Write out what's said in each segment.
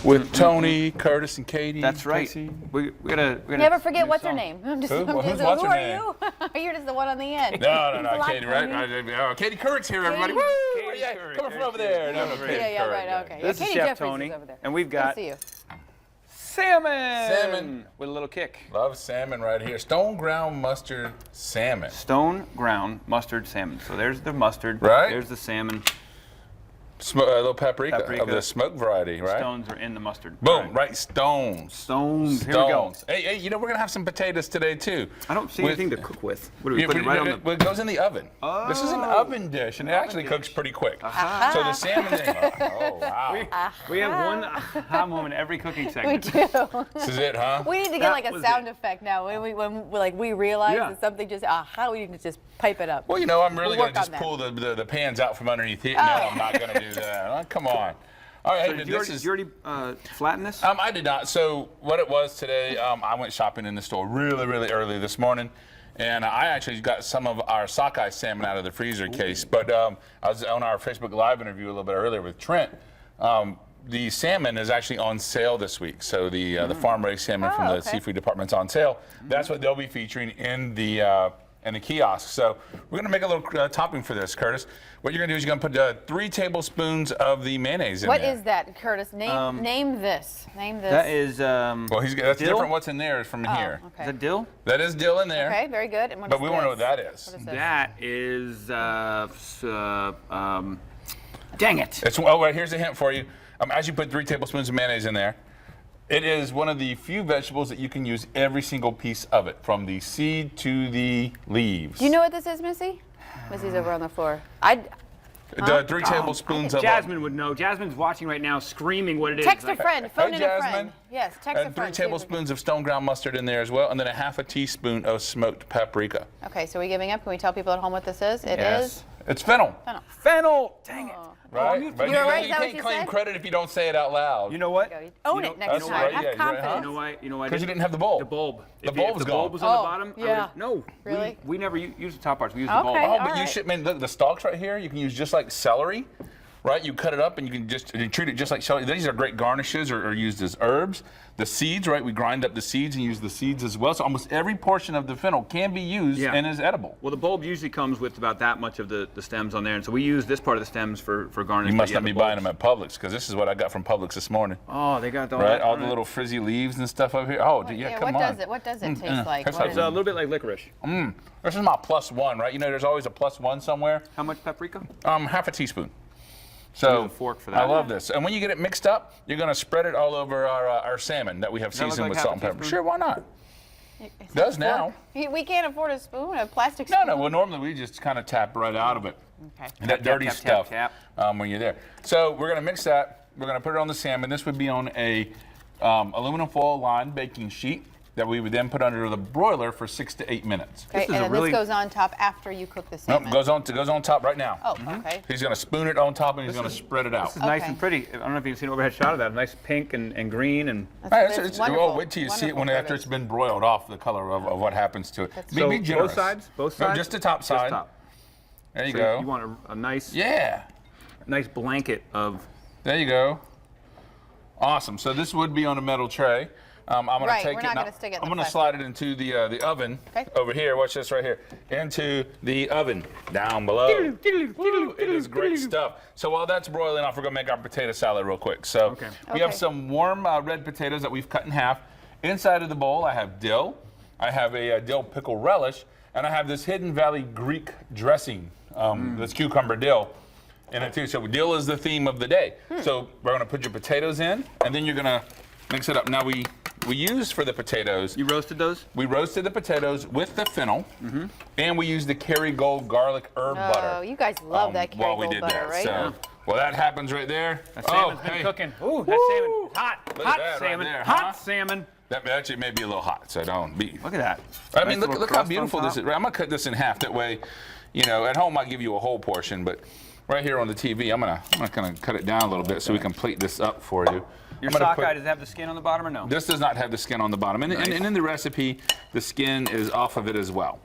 with Tony, Curtis, and Katie. That's right. Casey. We gotta Never forget what's her name. I'm just, Who? I'm Who's just, what's who her are name? you? You're just the one on the end. No, Thanks a Katie, lot, right? Katie Couric's here, everybody. Woo! Katie Yeah, Couric, coming from over there. No, Katie Yeah, Couric, right, okay. This is Katie Chef Jeffries Tony, is over there. and we've Good to got see you. salmon with a little kick. Love salmon right here. Stone ground mustard salmon. Stone ground mustard salmon. So there's the mustard. Right. There's the salmon. A little paprika of the smoked variety, right? Stones are in the mustard. Boom, right, stones. Stones. Here we go. Hey, you know, we're going to have some potatoes today, too. I don't see anything to cook with. What are we putting right on the... It goes in the oven. Oh. This is an oven dish, and it actually cooks pretty quick. So the salmon... oh, wow. We have one aha moment every cooking segment. We do. This is it, huh? We need to get like a sound effect now. When we realize that something just, we need to just pipe it up. Well, you know, I'm really going to work just on pull the pans out from underneath it. No, I'm not going to do that. Oh, come on. All right, So did you already flatten this? I did not. So what it was today, I went shopping in the store really early this morning, and I actually got some of our sockeye salmon out of the freezer case. But I was on our Facebook Live interview a little bit earlier with Trent. The salmon is actually on sale this week. So the farm-raised salmon from the seafood department's on sale. That's what they'll be featuring in the kiosk. So we're going to make a little topping for this, Curtis. What you're going to do is you're going to put 3 tablespoons of the mayonnaise in there. What is that, Curtis? Name this. Name this. That is well, that's dill? different. What's in there is from here. Okay. Is that dill? That is dill in there. Okay, very good. And what But is we want to know what this? that is. What is this? That is dang it. It's, oh, right, here's a hint for you. As you put 3 tablespoons of mayonnaise in there, it is one of the few vegetables that you can use every single piece of it, from the seed to the leaves. Do you know what this is, Missy? Missy's over on the floor. The 3 tablespoons of Jasmine would know. Jasmine's watching right now, screaming what it is. Text a friend. Phone in a Jasmine. friend. Yes, text a And friend. 3 tablespoons of stone ground mustard in there as well, and then a half a teaspoon of smoked paprika. Okay, so are we giving up? Can we tell people at home what this is? It Yes. is It's fennel. fennel. Fennel. Dang it. Right? But You were right, you is that what can't you claim said? credit if you don't say it out loud. You know what? Own it next that's time. right, Have yeah, you're right, huh? confidence. You know why? Because you didn't have the bulb. The bulb. The bulb was if the gone. bulb was on the Oh, bottom, yeah. no. Really? We never use the top parts. We use the bulb. Okay. Oh, but all you right. should, man, look, the stalks right here, you can use just like celery, right? You cut it up and you can just treat it just like celery. These are great garnishes or used as herbs. The seeds, right? We grind up the seeds and use the seeds as well. So almost every portion of the fennel can be used and is edible. Well, the bulb usually comes with about that much of the stems on there, and so we use this part of the stems for garnish. You must not be buying them at Publix, because this is what I got from Publix this morning. Oh, they got all Right? that. All the little frizzy leaves and stuff over here. Oh, yeah, come on. What does it taste like? That's What like It's a little bit like licorice. This is my +1, right? You know, there's always a +1 somewhere. How much paprika? Half a teaspoon. So Use a fork for that. I love this. And when you get it mixed up, you're going to spread it all over our salmon that we have that look seasoned like with half salt a and pepper. teaspoon? Sure, why not? It's Does a now. fork. We can't afford a spoon, a plastic spoon. No. Well, normally we just kind of tap right out of it. Okay. That dirty tap, stuff tap. when you're there. So we're going to mix that. We're going to put it on the salmon. This would be on a aluminum foil lined baking sheet that we would then put under the broiler for 6 to 8 minutes. Okay, and then this goes on top after you cook the salmon. Nope, goes on top right now. Oh, okay. He's going to spoon it on top and he's going to spread it out. This is nice and pretty. I don't know if you can see an overhead shot of that. Nice pink and green and. That's wonderful. Oh, wait till you see it after it's been broiled off, the color of what happens to it. So Be generous. both sides? Both No, sides? just the top side. Just top. There you So go. You want a nice, nice blanket of. There you go. Awesome. So this would be on a metal tray. I'm going to take we're it. not now, gonna stick it in I'm the going to plastic. slide it into the oven Okay. over here. Watch this right here. Into the oven down below. Woo, it is great stuff. So while that's broiling off, we're going to make our potato salad real quick. So we have some warm red potatoes that we've cut in half. Inside of the bowl, I have dill. I have a dill pickle relish, and I have this Hidden Valley Greek dressing. This cucumber dill in it too. So dill is the theme of the day. So we're going to put your potatoes in, and then you're going to mix it up. Now we used for the potatoes. You roasted those? We roasted the potatoes with the fennel, and we used the Kerrygold garlic herb butter. Oh, you guys love that while we Kerrygold did butter, that. right? So, well, that happens right there. That salmon's been cooking. Ooh, that salmon. Hot. Look at Hot that right salmon. there, Hot huh? salmon. That actually may be a little hot, so don't be. Look at that. I mean, Nice look little how crust beautiful on this top. is. I'm gonna cut this in half. That way, you know, at home I give you a whole portion, but right here on the TV, I'm gonna kind of cut it down a little bit so we can plate this up for you. Your I'm gonna sockeye, does it have the skin on the bottom or no? This does not have the skin on the bottom, and in the recipe, the skin is off of it as well.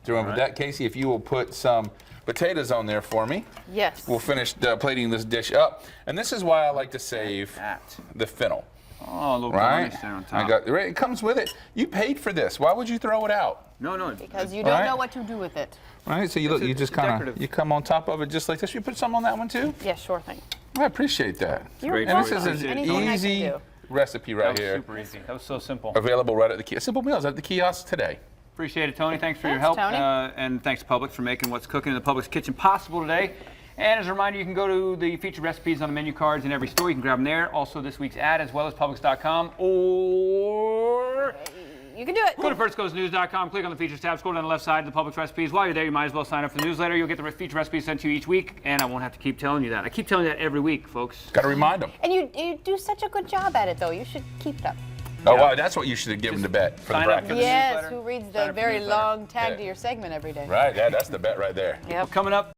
So with that, Casey, if you will put some potatoes on there for me. Yes. We'll finish plating this dish up. And this is why I like to save the fennel. Oh, a little Right? garnish there on top. It comes with it. You paid for this. Why would you throw it out? No. Because you don't Right? know what to do with it. Right? So you look, you just kind of, decorative. you come on top of it just like this. You put some on that one too? Yeah, sure thing. I appreciate that. You're great And this choice. is an Anything I can easy do. recipe right That was here. super easy. That was so simple. Available right at the kiosk. Simple Meals at the kiosk today. Appreciate it, Tony. Thanks for your Thanks, help. Tony. And thanks to Publix for making what's cooking in the Publix kitchen possible today. And as a reminder, you can go to the featured recipes on the menu cards in every store. You can grab them there. Also, this week's ad, as well as Publix.com. Or You can do it. go to firstcoastnews.com, click on the features tab, scroll down the left side of the Publix recipes. While you're there, you might as well sign up for the newsletter. You'll get the featured recipes sent to you each week, and I won't have to keep telling you that. I keep telling you that every week, folks. Got to remind them. And you do such a good job at it, though. You should keep it up. Oh, wow, that's what you should have given the bet for the sign up for bracket. the Yes, newsletter. who reads Sign the up for the very newsletter. long tag Yeah. to your segment every day. Right, yeah, that's the bet right there. Yep. Coming up,